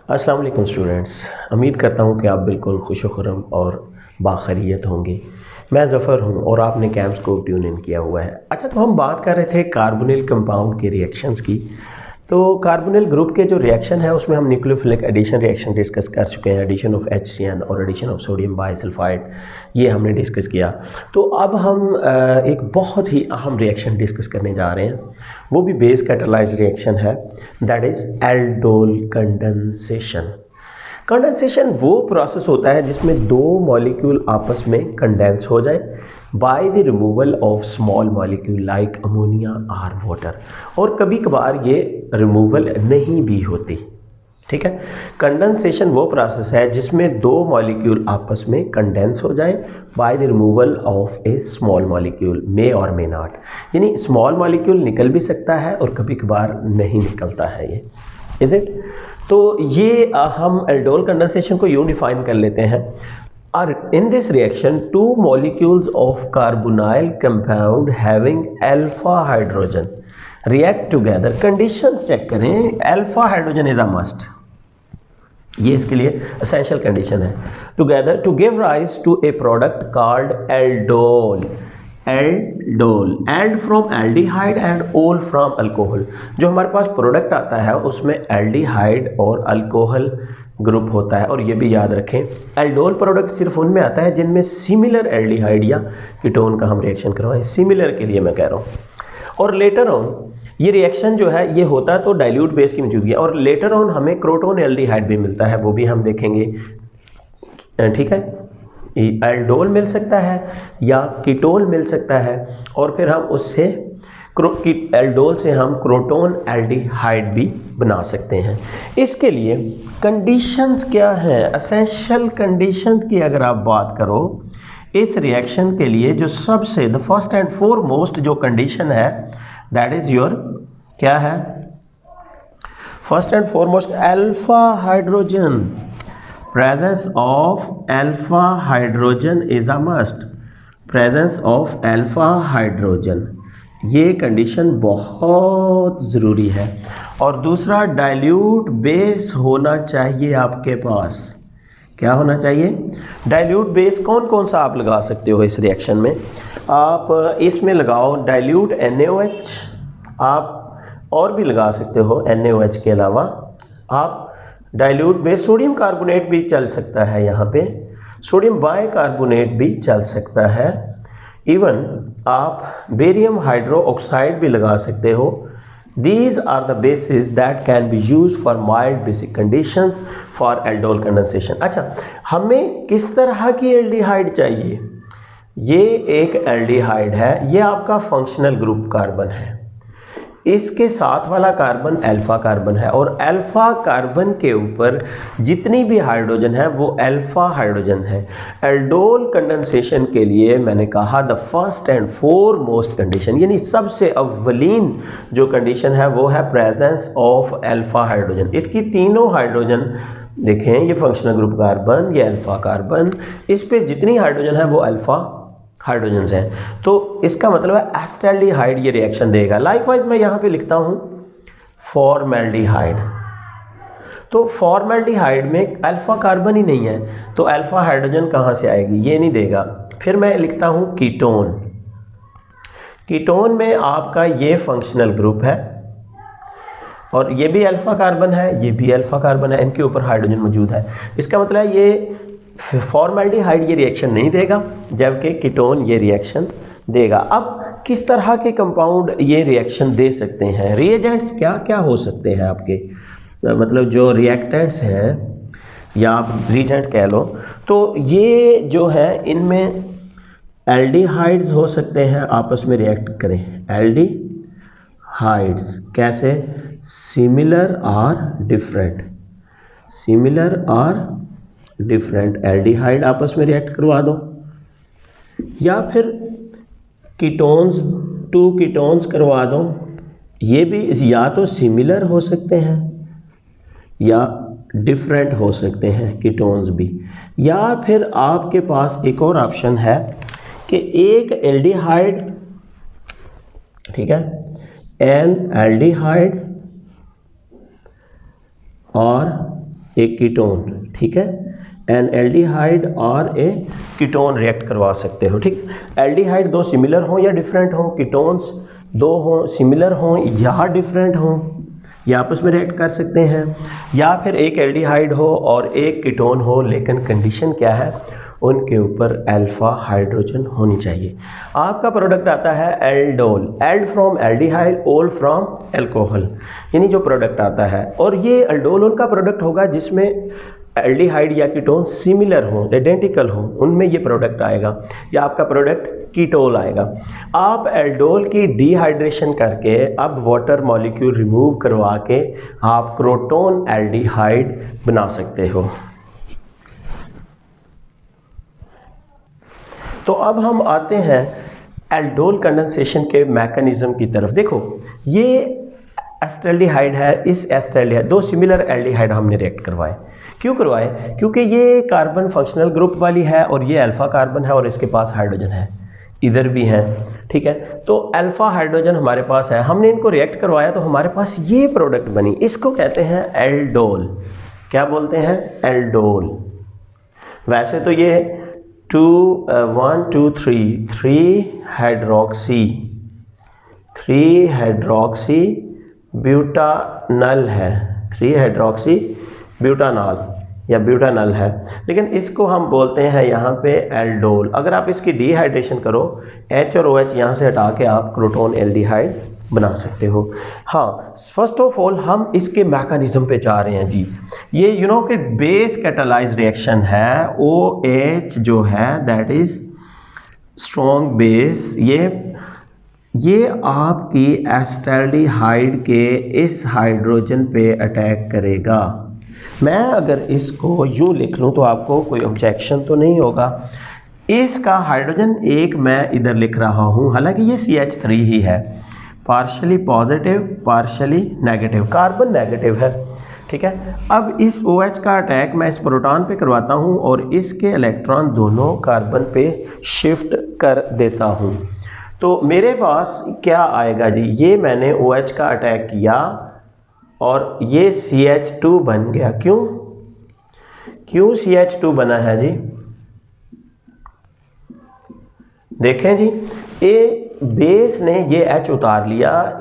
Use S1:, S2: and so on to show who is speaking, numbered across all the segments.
S1: अस्सलाम वालेकुम स्टूडेंट्स, उम्मीद करता हूँ कि आप बिल्कुल खुश खुर्रम और बाखैरियत होंगे। मैं ज़फ़र हूँ और आपने कैम्प्स को ट्यून इन किया हुआ है। अच्छा, तो हम बात कर रहे थे कार्बोनिल कंपाउंड के रिएक्शंस की। तो कार्बोनिल ग्रुप के जो रिएक्शन है उसमें हम न्यूक्लियोफिलिक एडिशन रिएक्शन डिस्कस कर चुके हैं, एडिशन ऑफ HCN और एडिशन ऑफ सोडियम बाइसल्फाइड, ये हमने डिस्कस किया। तो अब हम एक बहुत ही अहम रिएक्शन डिस्कस करने जा रहे हैं, वो भी बेस कैटालाइज रिएक्शन है, that is aldol condensation. Condensation वो प्रोसेस होता है जिसमें दो मॉलिक्यूल आपस में कंडेंस हो जाए by the removal of small molecule like ammonia और वाटर, और कभी कभार ये रिमूवल नहीं भी होती। ठीक है, कंडेंसेशन वो प्रोसेस है जिसमें दो मॉलिक्यूल आपस में कंडेंस हो जाए by the removal of a small molecule, may और मे नॉट, यानी स्मॉल मॉलिक्यूल निकल भी सकता है और कभी कभार नहीं निकलता है ये, इज इट। तो ये हम एल्डोल कंडेंसेशन को यूं डिफाइन कर लेते हैं, और in this reaction two molecules of carbonyl compound having alpha hydrogen react together. Conditions check करें, alpha hydrogen is a must, ये इसके लिए एसेंशियल कंडीशन है। Together to give rise to a product called aldol. Aldol, ald from aldehyde and ol from alcohol. जो हमारे पास product आता है उसमें एल्डिहाइड और अल्कोहल ग्रुप होता है, और ये भी याद रखें एल्डोल प्रोडक्ट सिर्फ उनमें आता है जिनमें सिमिलर एल्डिहाइड या कीटोन का हम रिएक्शन करवाएं, सिमिलर के लिए मैं कह रहा हूँ। और लेटर ऑन ये रिएक्शन जो है ये होता है तो डाइल्यूट बेस की मौजूदगी है, और लेटर ऑन हमें क्रोटोन एल्डिहाइड भी मिलता है, वो भी हम देखेंगे। ठीक है, एल्डोल मिल सकता है या कीटोल मिल सकता है, और फिर हम उससे एल्डोल से हम क्रोटोन एल्डिहाइड भी बना सकते हैं। इसके लिए कंडीशंस क्या हैं, एसेंशियल कंडीशंस की अगर आप बात करो इस रिएक्शन के लिए, जो सबसे द फर्स्ट एंड फोरमोस्ट जो कंडीशन है दैट इज योर, क्या है, first and foremost alpha hydrogen. Presence of alpha hydrogen is a must, presence of alpha hydrogen, ये कंडीशन बहुत ज़रूरी है। और दूसरा, डाइल्यूट बेस होना चाहिए आपके पास। क्या होना चाहिए, डाइल्यूट बेस। कौन कौन सा आप लगा सकते हो इस रिएक्शन में, आप इसमें लगाओ डाइल्यूट NaOH, आप और भी लगा सकते हो NaOH के अलावा आप डाइल्यूट बेस सोडियम कार्बोनेट भी चल सकता है, यहाँ पे सोडियम बाइकार्बोनेट भी चल सकता है, इवन आप बेरियम हाइड्रो ऑक्साइड भी लगा सकते हो। These are the bases that can be used for mild basic conditions for aldol condensation। अच्छा, हमें किस तरह की एल्डिहाइड चाहिए, ये एक एल्डिहाइड है, ये आपका फंक्शनल ग्रुप कार्बन है, इसके साथ वाला कार्बन अल्फा कार्बन है, और अल्फा कार्बन के ऊपर जितनी भी हाइड्रोजन है वो अल्फा हाइड्रोजन है। एल्डोल कंडेंसेशन के लिए मैंने कहा the first and foremost condition, यानी सबसे अव्वलीन जो कंडीशन है वो है प्रेजेंस ऑफ अल्फा हाइड्रोजन। इसकी तीनों हाइड्रोजन देखें, ये फंक्शनल ग्रुप कार्बन, ये अल्फा कार्बन, इस पे जितनी हाइड्रोजन है वो अल्फा हाइड्रोजन हैं, तो इसका मतलब है एस्टैल्डिहाइड ये रिएक्शन देगा। लाइकवाइज मैं यहाँ पे लिखता हूँ फॉर्मेल्डिहाइड, तो फॉर्मेल्डिहाइड में अल्फा कार्बन ही नहीं है तो अल्फा हाइड्रोजन कहाँ से आएगी, ये नहीं देगा। फिर मैं लिखता हूँ कीटोन, कीटोन में आपका ये फंक्शनल ग्रुप है और ये भी अल्फा कार्बन है, ये भी अल्फा कार्बन है, इनके ऊपर हाइड्रोजन मौजूद है। इसका मतलब है ये फॉर्मेल्डिहाइड ये रिएक्शन नहीं देगा, जबकि कीटोन ये रिएक्शन देगा। अब किस तरह के कंपाउंड ये रिएक्शन दे सकते हैं, रिएजेंट्स क्या क्या हो सकते हैं आपके, मतलब जो रिएक्टेंट्स हैं या आप रिएजेंट कह लो, तो ये जो है इनमें एल्डिहाइड्स हो सकते हैं, आपस में रिएक्ट करें एल्डिहाइड्स, कैसे, सिमिलर और डिफरेंट, सिमिलर और डिफरेंट एल्डिहाइड आपस में रिएक्ट करवा दो, या फिर कीटोन्स, टू कीटोन्स करवा दो, ये भी या तो सिमिलर हो सकते हैं या डिफरेंट हो सकते हैं कीटोन्स भी। या फिर आपके पास एक और ऑप्शन है कि एक एल्डिहाइड, ठीक है, एन एल्डिहाइड और एक कीटोन, ठीक है, एन एल्डिहाइड और ए कीटोन रिएक्ट करवा सकते हो, ठीक। एल्डिहाइड दो सिमिलर हों या डिफरेंट हों, कीटोन्स दो हों, सिमिलर हों या डिफरेंट हों, ये आपस में रिएक्ट कर सकते हैं, या फिर एक एल्डिहाइड हो और एक कीटोन हो, लेकिन कंडीशन क्या है, उनके ऊपर अल्फा हाइड्रोजन होनी चाहिए। आपका प्रोडक्ट आता है एल्डोल, एल्ड फ्रॉम एल्डिहाइड, ओल फ्रॉम एल्कोहल, यानी जो प्रोडक्ट आता है, और ये एल्डोल उनका प्रोडक्ट होगा जिसमें एल्डिहाइड या कीटोन सिमिलर हो, आइडेंटिकल हो, उनमें ये प्रोडक्ट आएगा, या आपका प्रोडक्ट कीटोल आएगा। आप एल्डोल की डिहाइड्रेशन करके अब वाटर मॉलिक्यूल रिमूव करवा के आप क्रोटोन एल्डिहाइड बना सकते हो। तो अब हम आते हैं एल्डोल कंडेंसेशन के मैकेनिज्म की तरफ। देखो ये एस्टल्डिहाइड है, इस एस्टल्डिहाइड दो सिमिलर एल्डिहाइड हमने रिएक्ट करवाए। क्यों करवाए? क्योंकि ये कार्बन फंक्शनल ग्रुप वाली है और ये अल्फा कार्बन है और इसके पास हाइड्रोजन है, इधर भी है, ठीक है। तो अल्फा हाइड्रोजन हमारे पास है, हमने इनको रिएक्ट करवाया तो हमारे पास ये प्रोडक्ट बनी, इसको कहते हैं एल्डोल। क्या बोलते हैं? एल्डोल। वैसे तो ये 1 2 3 हाइड्रोक्सी ब्यूटानल है, 3 हाइड्रोक्सी ब्यूटानॉल या ब्यूटानल है, लेकिन इसको हम बोलते हैं यहाँ पे एल्डोल। अगर आप इसकी डिहाइड्रेशन करो, H और OH यहाँ से हटा के आप क्रोटोन एल्डिहाइड बना सकते हो। हाँ, फर्स्ट ऑफ ऑल हम इसके मैकेनिज्म पे जा रहे हैं जी। ये कि बेस कैटालाइज रिएक्शन है, OH जो है दैट इज स्ट्रॉन्ग बेस, ये आपकी एस्टल्डिहाइड के इस हाइड्रोजन पे अटैक करेगा। मैं अगर इसको यूँ लिख लूँ तो आपको कोई ऑब्जेक्शन तो नहीं होगा। इसका हाइड्रोजन एक मैं इधर लिख रहा हूँ, हालांकि ये CH3 ही है, partially positive partially negative, carbon negative है, ठीक है। अब इस OH का अटैक मैं इस प्रोटॉन पे करवाता हूँ और इसके इलेक्ट्रॉन दोनों कार्बन पे शिफ्ट कर देता हूँ, तो मेरे पास क्या आएगा जी, ये मैंने OH का अटैक किया और ये CH2 बन गया। क्यों CH2 बना है जी? देखें जी, ये बेस ने ये H उतार लिया,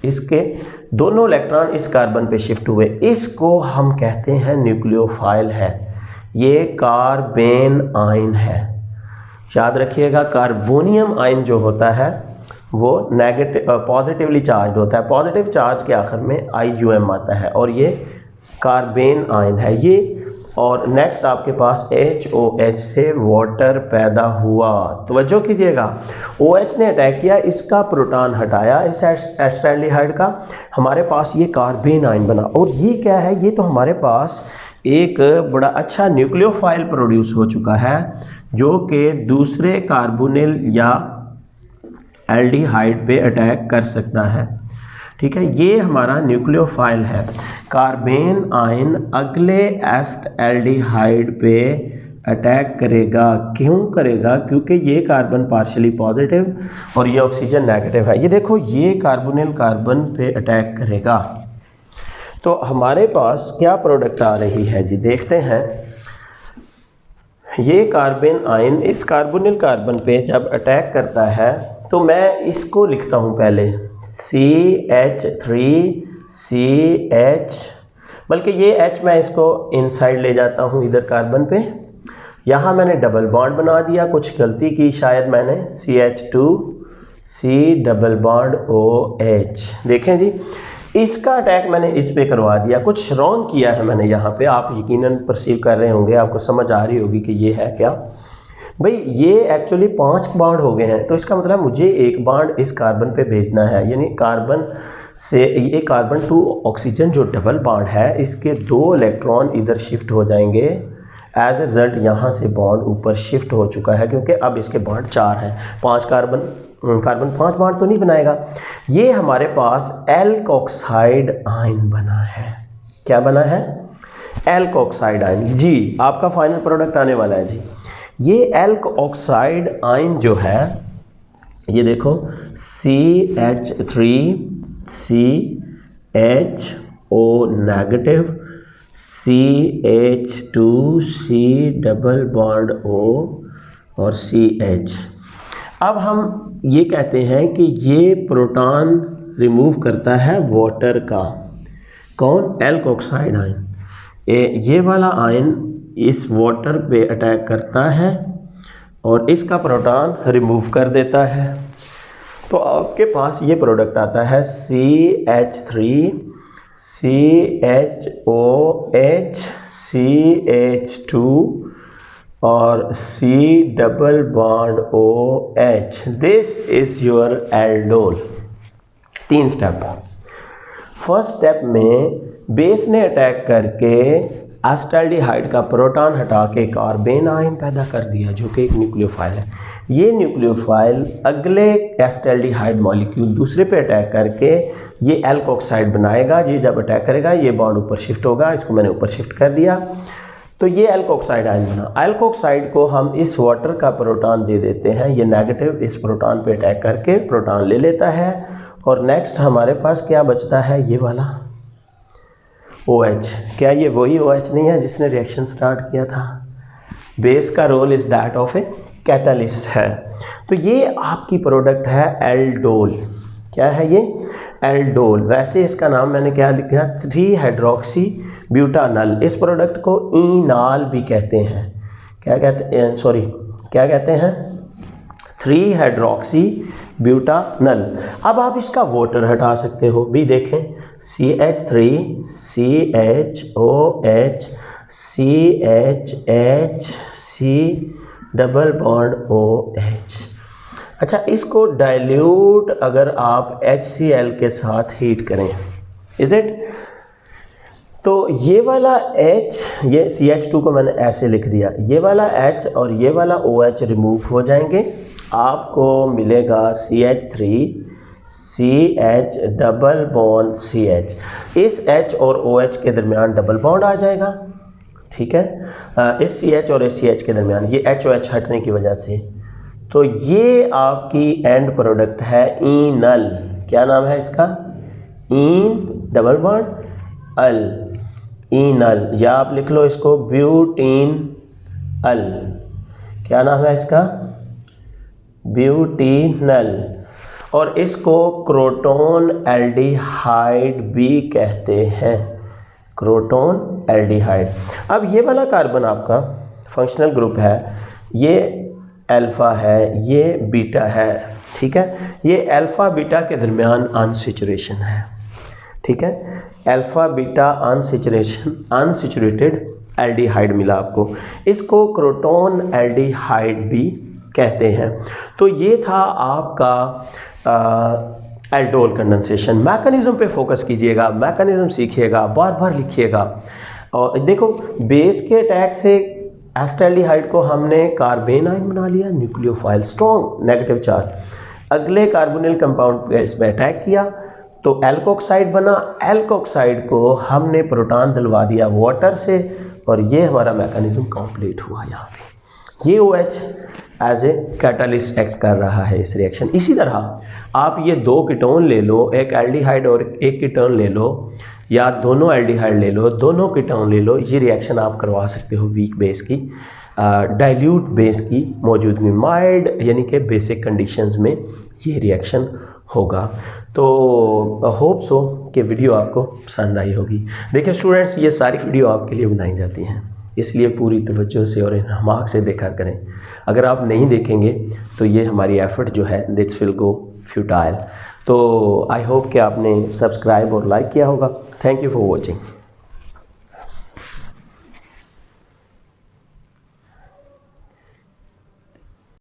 S1: इसके दोनों इलेक्ट्रॉन इस कार्बन पे शिफ्ट हुए, इसको हम कहते हैं न्यूक्लियोफाइल है, ये कार्बेन आयन है। याद रखिएगा, कार्बोनियम आयन जो होता है वो पॉजिटिवली चार्ज होता है, पॉजिटिव चार्ज के आखिर में IUM आता है, और ये कार्बेन आयन है ये। और नेक्स्ट आपके पास HOH से वाटर पैदा हुआ। तवज्जो कीजिएगा, OH ने अटैक किया, इसका प्रोटॉन हटाया इस एस्टल्डिहाइड का, हमारे पास ये कार्बेन आयन बना। और ये क्या है? ये तो हमारे पास एक बड़ा अच्छा न्यूक्लियोफाइल प्रोड्यूस हो चुका है, जो कि दूसरे कार्बोनिल या एल्डिहाइड पे अटैक कर सकता है, ठीक है। ये हमारा न्यूक्लियोफाइल है। कार्बेन आयन अगले एल्डिहाइड पे अटैक करेगा। क्यों करेगा? क्योंकि ये कार्बन पार्शली पॉजिटिव और ये ऑक्सीजन नेगेटिव है। ये देखो, ये कार्बोनिल कार्बन पे अटैक करेगा। तो हमारे पास क्या प्रोडक्ट आ रही है जी, देखते हैं। ये कार्बन आयन इस कार्बोनिल कार्बन पे जब अटैक करता है तो मैं इसको लिखता हूँ पहले CH3CH, बल्कि ये H मैं इसको इनसाइड ले जाता हूँ इधर कार्बन पे, यहाँ मैंने डबल बॉन्ड बना दिया, कुछ गलती की शायद मैंने, CH2C डबल बॉन्ड OH। देखें जी, इसका अटैक मैंने इस पे करवा दिया, कुछ रॉन्ग किया है मैंने यहाँ पे, आप यकीनन परसीव कर रहे होंगे, आपको समझ आ रही होगी कि ये है क्या। भाई ये एक्चुअली 5 बॉन्ड हो गए हैं, तो इसका मतलब मुझे एक बॉन्ड इस कार्बन पे भेजना है, यानी कार्बन से ये कार्बन टू ऑक्सीजन जो डबल बॉन्ड है, इसके 2 इलेक्ट्रॉन इधर शिफ्ट हो जाएंगे। एज ए रिजल्ट यहाँ से बॉन्ड ऊपर शिफ्ट हो चुका है, क्योंकि अब इसके बॉन्ड 4 हैं, 5 कार्बन 5 बॉन्ड तो नहीं बनाएगा। ये हमारे पास एल्कोक्साइड आयन बना है। क्या बना है? Alkoxide ion. जी, आपका फाइनल प्रोडक्ट आने वाला है जी। ये एल्कोक्साइड आयन जो है, ये देखो CH3CHO negative CH2C double bond O और CH। अब हम ये कहते हैं कि ये प्रोटॉन रिमूव करता है वाटर का। कौन? Alkoxide ion. ये वाला आयन इस वाटर पे अटैक करता है और इसका प्रोटॉन रिमूव कर देता है। तो आपके पास ये प्रोडक्ट आता है CH3 CHOH CH2 और C double bond OH। This is your aldol. 3 step. First step में बेस ने अटैक करके एसिटाल्डिहाइड का प्रोटॉन हटा के कार्बेन आयन पैदा कर दिया, जो कि एक न्यूक्लियोफाइल है। ये न्यूक्लियोफाइल अगले एसिटाल्डिहाइड मॉलिक्यूल दूसरे पे अटैक करके ये एल्कोक्साइड बनाएगा। ये जब अटैक करेगा ये बॉन्ड ऊपर शिफ्ट होगा, इसको मैंने ऊपर शिफ्ट कर दिया, तो ये एल्कोक्साइड आयन बना। एल्कोक्साइड को हम इस वाटर का प्रोटॉन दे देते हैं, ये नेगेटिव इस प्रोटॉन पे अटैक करके प्रोटॉन ले लेता है। और नेक्स्ट हमारे पास क्या बचता है? ये वाला OH। क्या ये वही OH नहीं है जिसने रिएक्शन स्टार्ट किया था? बेस का role is that of a catalyst है। तो ये आपकी प्रोडक्ट है एल्डोल। क्या है ये? एल्डोल। वैसे इसका नाम मैंने क्या लिखा? 3 हाइड्रोक्सी ब्यूटानल। इस प्रोडक्ट को इनाल भी कहते हैं। क्या कहते हैं? सॉरी, क्या कहते हैं? 3 हाइड्रोक्सी ब्यूटानल। अब आप इसका वाटर हटा सकते हो भी। देखें, CH3 CHOH CHH C double bond OH। अच्छा, इसको डाइल्यूट अगर आप HCl के साथ हीट करें, इज इट? तो ये वाला H, ये CH2 को मैंने ऐसे लिख दिया, ये वाला H और ये वाला OH रिमूव हो जाएंगे। आपको मिलेगा CH3 CH double bond CH। इस H और OH के दरमियान डबल बॉन्ड आ जाएगा, ठीक है, इस CH और इस CH के दरमियान, ये HOH हटने की वजह से। तो ये आपकी एंड प्रोडक्ट है इनल। क्या नाम है इसका? इन डबल बॉन्ड अल, इनल। या आप लिख लो इसको ब्यूटीन अल। क्या नाम है इसका? ब्यूटीनल। और इसको क्रोटोन एल्डिहाइड भी कहते हैं, क्रोटोन एल्डिहाइड। अब ये वाला कार्बन आपका फंक्शनल ग्रुप है, ये अल्फ़ा है, ये बीटा है, ठीक है। ये अल्फ़ा बीटा के दरमियान अनसैचुरेशन है, ठीक है। अल्फ़ा बीटा अनसैचुरेटेड एल्डिहाइड मिला आपको, इसको क्रोटोन एल्डिहाइड भी कहते हैं। तो ये था आपका एल्डोल कंडेंसेशन। मैकेनिज्म पे फोकस कीजिएगा, मैकेनिज्म सीखिएगा, बार बार लिखिएगा। और देखो, बेस के अटैक से एसिटाल्डिहाइड को हमने कार्बेन आयन बना लिया, न्यूक्लियोफाइल, स्ट्रॉन्ग नेगेटिव चार्ज। अगले कार्बोनिल कंपाउंड पे इसमें अटैक किया तो एल्कोक्साइड बना। एल्कोक्साइड को हमने प्रोटॉन दिलवा दिया वाटर से, और ये हमारा मैकेनिज्म कंप्लीट हुआ। यहाँ पे ये OH as a catalyst act कर रहा है इस रिएक्शन। इसी तरह आप ये 2 कीटोन ले लो, एक एल्डिहाइड और एक कीटोन ले लो, या दोनों एल्डिहाइड ले लो, दोनों कीटोन ले लो। ये रिएक्शन आप करवा सकते हो वीक बेस की, डाइल्यूट बेस की मौजूदगी, माइल्ड यानी कि बेसिक कंडीशंस में ये रिएक्शन होगा। तो होप सो कि वीडियो आपको पसंद आई होगी। देखिए स्टूडेंट्स, ये सारी वीडियो आपके लिए बनाई जाती हैं, इसलिए पूरी तवज्जो से और इन्हमाक से देखा करें। अगर आप नहीं देखेंगे तो ये हमारी एफर्ट जो है दिट्स विल गो फ्यूटाइल। तो आई होप कि आपने सब्सक्राइब और लाइक किया होगा। Thank you for watching.